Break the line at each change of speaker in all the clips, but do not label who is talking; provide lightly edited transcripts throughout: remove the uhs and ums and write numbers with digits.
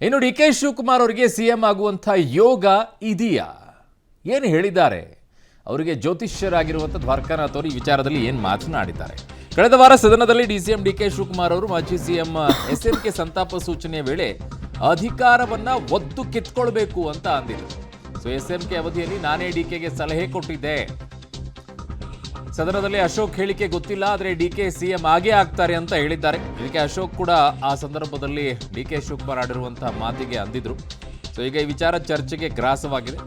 ಇನ್ನು D K Shivakumar ಅವರಿಗೆ CM ಆಗುವಂಥ ಯೋಗ ಇದೆಯಾ? ಏನು ಹೇಳಿದ್ದಾರೆ? ಅವರಿಗೆ ಜ್ಯೋತಿಷ್ಯರಾಗಿರುವಂಥ ದ್ವಾರಕಾನಾಥ್ ಅವರು ಈ ವಿಚಾರದಲ್ಲಿ ಏನು ಮಾತನಾಡಿದ್ದಾರೆ? ಕಳೆದ ವಾರ ಸದನದಲ್ಲಿ ಡಿಸಿಎಂ ಡಿ ಕೆ ಶಿವಕುಮಾರ್ ಅವರು ಮಾಜಿ ಸಿಎಂ ಎಸ್ಎಂಕೆ ಸಂತಾಪ ಸೂಚನೆಯ ವೇಳೆ ಅಧಿಕಾರವನ್ನ ಒತ್ತು ಕಿತ್ಕೊಳ್ಬೇಕು ಅಂತ ಅಂದಿದ್ರು. ಸೊ ಎಸ್ಎಂಕೆ ಅವಧಿಯಲ್ಲಿ ನಾನೇ ಡಿಕೆಗೆ ಸಲಹೆ ಕೊಟ್ಟಿದ್ದೆ. ಸದನದಲ್ಲಿ ಅಶೋಕ್ ಹೇಳಿಕೆ ಗೊತ್ತಿಲ್ಲ, ಆದರೆ ಡಿಕೆ ಸಿಎಂ ಆಗೇ ಆಗ್ತಾರೆ ಅಂತ ಹೇಳಿದ್ದಾರೆ. ಇದಕ್ಕೆ ಅಶೋಕ್ ಕೂಡ ಆ ಸಂದರ್ಭದಲ್ಲಿ ಡಿಕೆ ಶಿವಕುಮಾರ್ ಆಡಿರುವಂತಹ ಮಾತಿಗೆ ಅಂದಿದ್ರು. ಸೊ ಈಗ ಈ ವಿಚಾರ ಚರ್ಚೆಗೆ ಗ್ರಾಸವಾಗಿದೆ.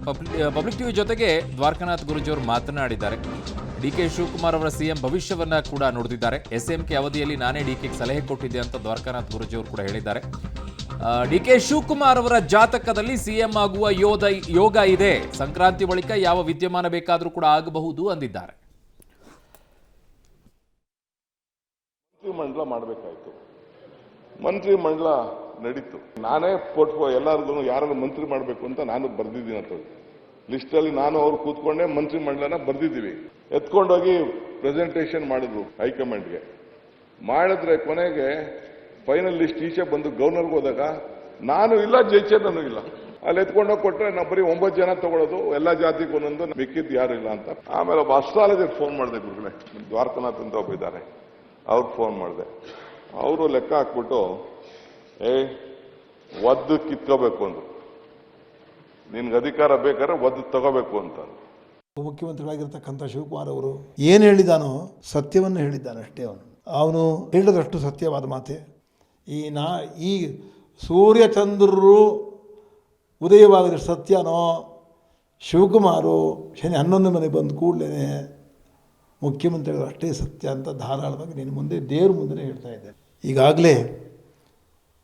ಪಬ್ಲಿಕ್ ಟಿವಿ ಜೊತೆಗೆ ದ್ವಾರಕಾನಾಥ್ ಗುರೂಜಿ ಅವರು ಮಾತನಾಡಿದ್ದಾರೆ. ಡಿಕೆ ಶಿವಕುಮಾರ್ ಅವರ ಸಿಎಂ ಭವಿಷ್ಯವನ್ನ ಕೂಡ ನುಡಿದಿದ್ದಾರೆ. ಎಸ್ಎಂಕೆ ಅವಧಿಯಲ್ಲಿ ನಾನೇ ಡಿಕೆಗೆ ಸಲಹೆ ಕೊಟ್ಟಿದ್ದೆ ಅಂತ ದ್ವಾರಕಾನಾಥ್ ಗುರೂಜಿ ಅವರು ಕೂಡ ಹೇಳಿದ್ದಾರೆ. ಡಿಕೆ ಶಿವಕುಮಾರ್ ಅವರ ಜಾತಕದಲ್ಲಿ ಸಿಎಂ ಆಗುವ ಯೋಗ ಇದೆ. ಸಂಕ್ರಾಂತಿ ಬಳಿಕ ಯಾವ ವಿದ್ಯಮಾನ ಬೇಕಾದರೂ ಕೂಡ ಆಗಬಹುದು ಅಂದಿದ್ದಾರೆ.
ಮಂಡಲ ಮಾಡಬೇಕಾಯ್ತು. ಮಂತ್ರಿ ಮಂಡಲ ನಡೀತು. ನಾನೇ ಎಲ್ಲರಿಗೂ ಯಾರನ್ನು ಮಂತ್ರಿ ಮಾಡಬೇಕು ಅಂತ ನಾನು ಬರ್ದಿದ್ದೀನಿ ಅಂತ ಲಿಸ್ಟಲ್ಲಿ ನಾನು ಅವ್ರು ಕೂತ್ಕೊಂಡೆ ಮಂತ್ರಿ ಮಂಡಲನ ಬರ್ದಿದ್ದೀವಿ. ಎತ್ಕೊಂಡೋಗಿ ಪ್ರೆಸೆಂಟೇಷನ್ ಮಾಡಿದ್ರು ಹೈಕಮಾಂಡ್ಗೆ. ಮಾಡಿದ್ರೆ ಕೊನೆಗೆ ಫೈನಲ್ ಲಿಸ್ಟ್ ಈಚೆ ಬಂದು ಗವರ್ನರ್ಗೆ ಹೋದಾಗ ನಾನು ಇಲ್ಲ, ಜೈಚೇತನೂ ಇಲ್ಲ. ಅಲ್ಲಿ ಎತ್ಕೊಂಡೋಗಿ ಕೊಟ್ಟರೆ ನಾವು ಬರೀ 9 ಜನ ತಗೊಳ್ಳೋದು, ಎಲ್ಲ ಜಾತಿಗೆ ಒಂದೊಂದು, ಮಿಕ್ಕಿದ್ದು ಯಾರು ಇಲ್ಲ ಅಂತ. ಆಮೇಲೆ ಒಬ್ಬ ಅಸ್ಟ್ರಾಲಜರ್ ಫೋನ್ ಮಾಡಿದೆ, ಗುರುಗಳೇ ದ್ವಾರಕಾನಾಥ್ ಅಂತ ಒಬ್ಬ ಇದ್ದಾರೆ, ಅವ್ರಿಗೆ ಫೋನ್ ಮಾಡಿದೆ. ಅವರು ಲೆಕ್ಕ ಹಾಕ್ಬಿಟ್ಟು ಒದ್ದು ಕಿತ್ಕೋಬೇಕು ಅಂದ್ರು. ನಿನ್ಗೆ ಅಧಿಕಾರ ಬೇಕಾದ್ರೆ ಒದ್ದು ತಗೋಬೇಕು ಅಂತ.
ಮುಖ್ಯಮಂತ್ರಿಗಳಾಗಿರ್ತಕ್ಕಂಥ ಶಿವಕುಮಾರ್ ಅವರು ಏನು ಹೇಳಿದಾನೋ ಸತ್ಯವನ್ನು ಹೇಳಿದ್ದಾನೆ ಅಷ್ಟೇ. ಅವನು ಹೇಳಿದಷ್ಟು ಸತ್ಯವಾದ ಮಾತೆ. ಈ ಸೂರ್ಯಚಂದ್ರರು ಉದಯವಾಗಿದ್ರೆ ಸತ್ಯನೋ, ಶಿವಕುಮಾರು ಶನಿ 11 ಮನೆ ಬಂದ ಕೂಡಲೇ ಮುಖ್ಯಮಂತ್ರಿಗಳು ಅಷ್ಟೇ ಸತ್ಯ ಅಂತ ಧಾರಾಳವಾಗಿ ನಿನ್ನ ಮುಂದೆ ದೇವ್ರ ಮುಂದೆ ಹೇಳ್ತಾ ಇದ್ದೆ. ಈಗಾಗಲೇ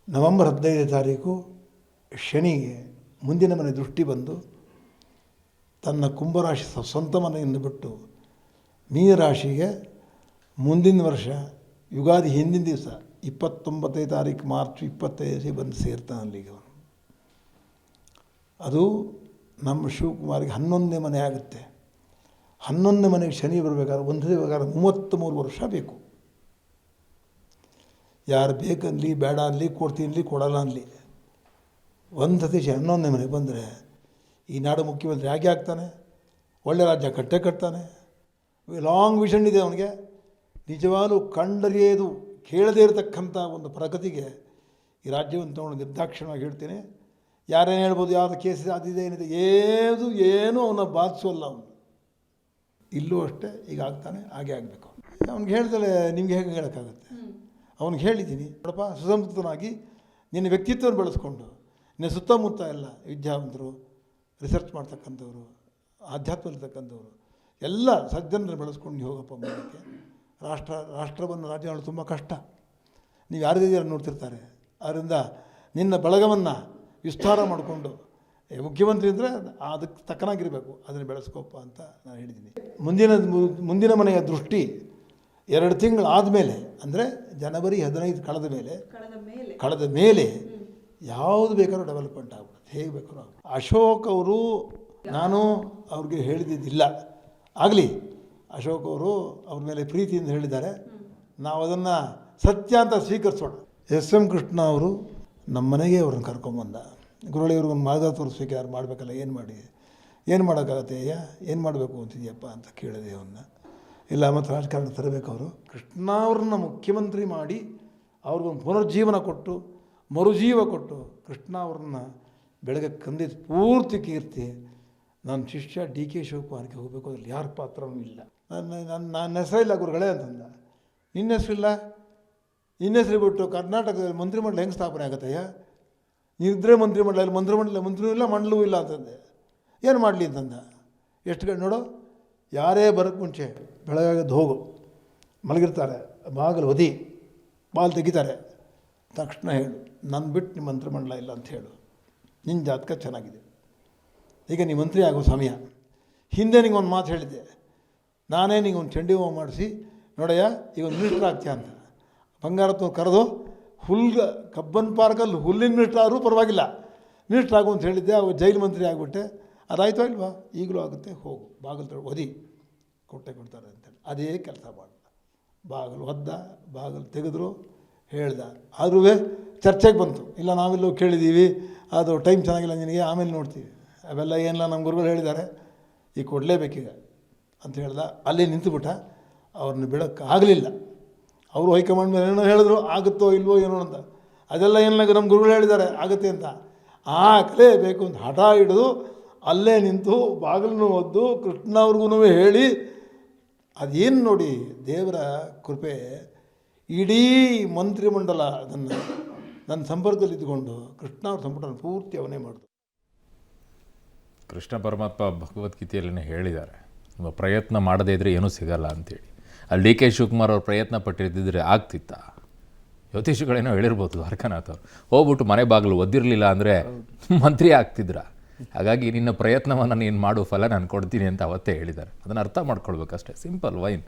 ನವೆಂಬರ್ 15ನೇ ತಾರೀಕು ಶನಿಗೆ ಮುಂದಿನ ಮನೆ ದೃಷ್ಟಿ ಬಂದು ತನ್ನ ಕುಂಭರಾಶಿ ಸ್ವಂತ ಮನೆಯನ್ನು ಬಿಟ್ಟು ಮೀನರಾಶಿಗೆ ಮುಂದಿನ ವರ್ಷ ಯುಗಾದಿ ಹಿಂದಿನ ದಿವಸ 29ನೇ ತಾರೀಕು ಮಾರ್ಚ್ 25 ಬಂದು ಸೇರ್ತಾನೆ ಅಲ್ಲಿಗೆ. ಅದು ನಮ್ಮ ಶಿವಕುಮಾರಿಗೆ 11ನೇ ಮನೆ ಆಗುತ್ತೆ. 11ನೇ ಮನೆಗೆ ಶನಿ ಬರಬೇಕಾದ್ರೆ ಒಂದೇ ಬೇಕಾದ್ರೆ 33 ವರ್ಷ ಬೇಕು. ಯಾರು ಬೇಕನ್ನಲಿ ಬೇಡ ಅನ್ನಲಿ, ಕೊಡ್ತೀನಿ ಕೊಡಲ್ಲ ಅನ್ನಲಿ, ಒಂದು ಸತಿ 11ನೇ ಮನೆಗೆ ಬಂದರೆ ಈ ನಾಡು ಮುಖ್ಯಮಂತ್ರಿ ಹೇಗೆ ಆಗ್ತಾನೆ, ಒಳ್ಳೆ ರಾಜ್ಯ ಕಟ್ತಾನೆ. ಲಾಂಗ್ ವಿಷನ್ ಇದೆ ಅವನಿಗೆ. ನಿಜವಾಗಲೂ ಕಂಡರಿಯೋದು ಕೇಳದೇ ಇರತಕ್ಕಂಥ ಒಂದು ಪ್ರಗತಿಗೆ ಈ ರಾಜ್ಯವನ್ನು ತೊಗೊಂಡು ನಿರ್ದಾಕ್ಷಿಣ್ಯವಾಗಿ ಹೇಳ್ತೀನಿ. ಯಾರೇನು ಹೇಳ್ಬೋದು, ಯಾವುದು ಕೇಸ್ ಅದಿದೆ ಏನಿದೆ, ಏನೂ ಅವನ್ನ ಬಾಧಿಸೋಲ್ಲ. ಅವನು ಇಲ್ಲೂ ಅಷ್ಟೇ, ಈಗ ಆಗ್ತಾನೆ, ಹಾಗೆ ಆಗಬೇಕು. ಅವ್ನಿಗೆ ಹೇಳ್ದಲೆ ನಿಮ್ಗೆ ಹೇಗೆ ಹೇಳೋಕ್ಕಾಗುತ್ತೆ? ಅವ್ನಿಗೆ ಹೇಳಿದ್ದೀನಿ, ನೋಡಪ್ಪ ಸುಸಂಸ್ಕೃತನಾಗಿ ನಿನ್ನ ವ್ಯಕ್ತಿತ್ವವನ್ನು ಬೆಳೆಸ್ಕೊಂಡು ನಿನ್ನ ಸುತ್ತಮುತ್ತ ಎಲ್ಲ ವಿದ್ಯಾವಂತರು, ರಿಸರ್ಚ್ ಮಾಡ್ತಕ್ಕಂಥವ್ರು, ಆಧ್ಯಾತ್ಮ ಇರ್ತಕ್ಕಂಥವ್ರು ಎಲ್ಲ ಸಜ್ಜನರು ಬೆಳೆಸ್ಕೊಂಡು ಹೋಗಪ್ಪ ಮುಂದಕ್ಕೆ. ರಾಷ್ಟ್ರವನ್ನು ರಾಜ್ಯ ತುಂಬ ಕಷ್ಟ. ನೀವು ಯಾರಿದ್ದೀರ ನೋಡ್ತಿರ್ತಾರೆ. ಆದ್ದರಿಂದ ನಿನ್ನ ಬಳಗವನ್ನು ವಿಸ್ತಾರ ಮಾಡಿಕೊಂಡು ಮುಖ್ಯಮಂತ್ರಿ ಅಂದರೆ ಅದಕ್ಕೆ ತಕ್ಕನಾಗಿರಬೇಕು, ಅದನ್ನು ಬೆಳೆಸ್ಕೋಪ್ಪ ಅಂತ ನಾನು ಹೇಳಿದ್ದೀನಿ. ಮುಂದಿನ ಮನೆಯ ದೃಷ್ಟಿ 2 ತಿಂಗಳು ಆದಮೇಲೆ, ಅಂದರೆ ಜನವರಿ 15 ಕಳೆದ ಮೇಲೆ ಯಾವುದು ಬೇಕಾದ್ರೂ ಡೆವಲಪ್ಮೆಂಟ್ ಆಗ್ಬಿಡುತ್ತೆ, ಹೇಗೆ ಬೇಕಾದ್ರೂ ಆಗ್ಬೋದು. ಅಶೋಕ್ ಅವರು ನಾನು ಅವ್ರಿಗೆ ಹೇಳಿದ್ದಿಲ್ಲ. ಆಗಲಿ, ಅಶೋಕ್ ಅವರು ಅವ್ರ ಮೇಲೆ ಪ್ರೀತಿಯಿಂದ ಹೇಳಿದ್ದಾರೆ, ನಾವು ಅದನ್ನು ಸತ್ಯ ಅಂತ ಸ್ವೀಕರಿಸೋಣ. ಎಸ್.ಎಂ. ಕೃಷ್ಣ ಅವರು ನಮ್ಮ ಮನೆಗೆ ಅವ್ರನ್ನ ಕರ್ಕೊಂಬಂದ. ಗುರುಳಿಯವ್ರಿಗೆ ಒಂದು ಮಾರ್ಗ ತೋರಿಸ್ಬೇಕು, ಯಾರು ಮಾಡಬೇಕಲ್ಲ, ಏನು ಮಾಡೋಕ್ಕಾಗತ್ತೆ ಅಯ್ಯ, ಏನು ಮಾಡಬೇಕು ಅಂತಿದೆಯಪ್ಪ ಅಂತ ಕೇಳಿದೆ ಅವನ್ನ. ಇಲ್ಲ, ಮತ್ತು ರಾಜಕಾರಣ ತರಬೇಕು. ಅವರು ಕೃಷ್ಣ ಅವ್ರನ್ನ ಮುಖ್ಯಮಂತ್ರಿ ಮಾಡಿ ಅವ್ರಿಗೊಂದು ಪುನರ್ಜೀವನ ಕೊಟ್ಟು, ಮರುಜೀವ ಕೊಟ್ಟು ಕೃಷ್ಣ ಅವ್ರನ್ನ ಬೆಳಗ್ಗೆ ಕಂದಿದ್ದು ಪೂರ್ತಿ ಕೀರ್ತಿ ನನ್ನ ಶಿಷ್ಯ ಡಿ ಕೆ ಶಿವಕುಮಾರ್ಗೆ ಹೋಗಬೇಕು. ಅದ್ರಲ್ಲಿ ಯಾರ ಪಾತ್ರವೂ ಇಲ್ಲ. ನನ್ನ ಹೆಸರಿಲ್ಲ ಗುರುಗಳೇ ಅಂತಂದ. ನಿನ್ನ ಹೆಸರಿಲ್ಲ, ನಿನ್ನ ಹೆಸರು ಬಿಟ್ಟು ಕರ್ನಾಟಕದಲ್ಲಿ ಮಂತ್ರಿಮಂಡಲ ಹೆಂಗೆ ಸ್ಥಾಪನೆ ಆಗುತ್ತಯ್ಯ? ನೀವಿದ್ರೆ ಮಂತ್ರಿಮಂಡಲ, ಮಂತ್ರಿನೂ ಇಲ್ಲ, ಮಂಡಲವೂ ಇಲ್ಲ ಅಂತಂದೆ. ಏನು ಮಾಡಲಿ ಅಂತಂದ. ಎಷ್ಟು ಗಂಟೆ ನೋಡು, ಯಾರೇ ಬರೋಕ್ಕೆ ಮುಂಚೆ ಬೆಳಗಾಗದ್ದು ಹೋಗು, ಮಲಗಿರ್ತಾರೆ, ಬಾಗಿಲು ಒದಿ, ಬಾಲ್ ತೆಗಿತಾರೆ, ತಕ್ಷಣ ಹೇಳು ನಾನು ಬಿಟ್ಟು ನಿಮ್ಮ ಮಂತ್ರಿಮಂಡಲ ಇಲ್ಲ ಅಂತ ಹೇಳು. ನಿನ್ನ ಜಾತಕ ಚೆನ್ನಾಗಿದೆ, ಈಗ ನೀ ಮಂತ್ರಿ ಆಗೋ ಸಮಯ. ಹಿಂದೆ ನಿಂಗೊಂದು ಮಾತು ಹೇಳಿದ್ದೆ, ನಾನೇ ನಿಂಗೊಂದು ಚಂಡಿ ಹೋಮ ಮಾಡಿಸಿ ನೋಡಯ್ಯ ಈಗ ಒಂದು ಮಿನಿಸ್ಟ್ರ್ ಆಗ್ತೀಯ ಅಂತ. ಬಂಗಾರತ್ವ ಕರೆದು ಕಬ್ಬನ್ ಪಾರ್ಕಲ್ಲಿ ಹುಲ್ಲಿನ ಮಿನಿಸ್ಟ್ರ್ ಆದರೂ ಪರವಾಗಿಲ್ಲ, ಮಿನಿಸ್ಟ್ರ್ ಆಗು ಅಂತ ಹೇಳಿದ್ದೆ. ಅವಾಗ ಜೈಲು ಮಂತ್ರಿ ಆಗಿಬಿಟ್ಟೆ. ಅದಾಯಿತು ಇಲ್ವಾ? ಈಗಲೂ ಆಗುತ್ತೆ, ಹೋಗು, ಬಾಗಿಲು ಒದಿ, ಕೊಡ್ತಾರೆ ಅಂತೇಳಿ ಅದೇ ಕೆಲಸ ಮಾಡಿದ. ಬಾಗಿಲು ಒದ್ದ, ಬಾಗಿಲು ತೆಗೆದ್ರು, ಹೇಳ್ದ. ಆದ್ರೂ ಚರ್ಚೆಗೆ ಬಂತು, ಇಲ್ಲ ನಾವೆಲ್ಲೋ ಕೇಳಿದ್ದೀವಿ, ಅದು ಟೈಮ್ ಚೆನ್ನಾಗಿಲ್ಲ ನಿನಗೆ, ಆಮೇಲೆ ನೋಡ್ತೀವಿ, ಅವೆಲ್ಲ ಏನಿಲ್ಲ ನಮ್ಮ ಗುರುಗಳು ಹೇಳಿದ್ದಾರೆ, ಈಗ ಕೊಡಲೇಬೇಕೀಗ ಅಂತ ಹೇಳ್ದ. ಅಲ್ಲೇ ನಿಂತುಬಿಟ್ಟ. ಅವ್ರನ್ನ ಬಿಡೋಕ್ಕಾಗಲಿಲ್ಲ. ಅವರು ಹೈಕಮಾಂಡ್ ಮೇಲೆ ಏನೋ ಹೇಳಿದ್ರು, ಆಗುತ್ತೋ ಇಲ್ವೋ ಏನೋ ಅಂತ. ಅದೆಲ್ಲ ಏನಿಲ್ಲ, ನಮ್ಮ ಗುರುಗಳು ಹೇಳಿದ್ದಾರೆ ಆಗುತ್ತೆ ಅಂತ, ಆಗಲೇಬೇಕು ಅಂತ ಹಠ ಹಿಡಿದು ಅಲ್ಲೇ ನಿಂತು ಬಾಗಿಲನ್ನು ಒದ್ದು ಕೃಷ್ಣವ್ರಿಗೂ ಹೇಳಿ, ಅದೇನು ನೋಡಿ ದೇವರ ಕೃಪೆ, ಇಡೀ ಮಂತ್ರಿಮಂಡಲ ಅದನ್ನು ನನ್ನ ಸಂಪರ್ಕದಲ್ಲಿ ಇದ್ದುಕೊಂಡು ಕೃಷ್ಣ ಅವ್ರ ಸಂಪುಟ ಪೂರ್ತಿ ಅವನೇ ಮಾಡಿದ್ರು.
ಕೃಷ್ಣ ಪರಮಾತ್ಮ ಭಗವದ್ಗೀತೆಯಲ್ಲೇ ಹೇಳಿದ್ದಾರೆ, ನಿಮ್ಮ ಪ್ರಯತ್ನ ಮಾಡದೇ ಇದ್ದರೆ ಏನೂ ಸಿಗಲ್ಲ ಅಂತೇಳಿ. ಅಲ್ಲಿ ಡಿ ಕೆ ಶಿವಕುಮಾರ್ ಅವ್ರು ಪ್ರಯತ್ನ ಪಟ್ಟಿದ್ದಿದ್ರೆ ಆಗ್ತಿತ್ತ? ಜ್ಯೋತಿಷಿಗಳೇನೋ ಹೇಳಿರ್ಬೋದು ದ್ವಾರಕಾನಾಥ್ ಅವರು, ಹೋಗ್ಬಿಟ್ಟು ಮನೆ ಬಾಗಿಲು ಒದ್ದಿರಲಿಲ್ಲ ಅಂದರೆ ಮಂತ್ರಿ ಆಗ್ತಿದ್ರ. ಹಾಗಾಗಿ ನಿನ್ನ ಪ್ರಯತ್ನವನ್ನು ನೀನು ಮಾಡು, ಫಲ ನಾನು ಕೊಡ್ತೀನಿ ಅಂತ ಅವತ್ತೇ ಹೇಳಿದ್ದಾರೆ. ಅದನ್ನು ಅರ್ಥ ಮಾಡ್ಕೊಳ್ಬೇಕಷ್ಟೇ, ಸಿಂಪಲ್ ವೈನ್.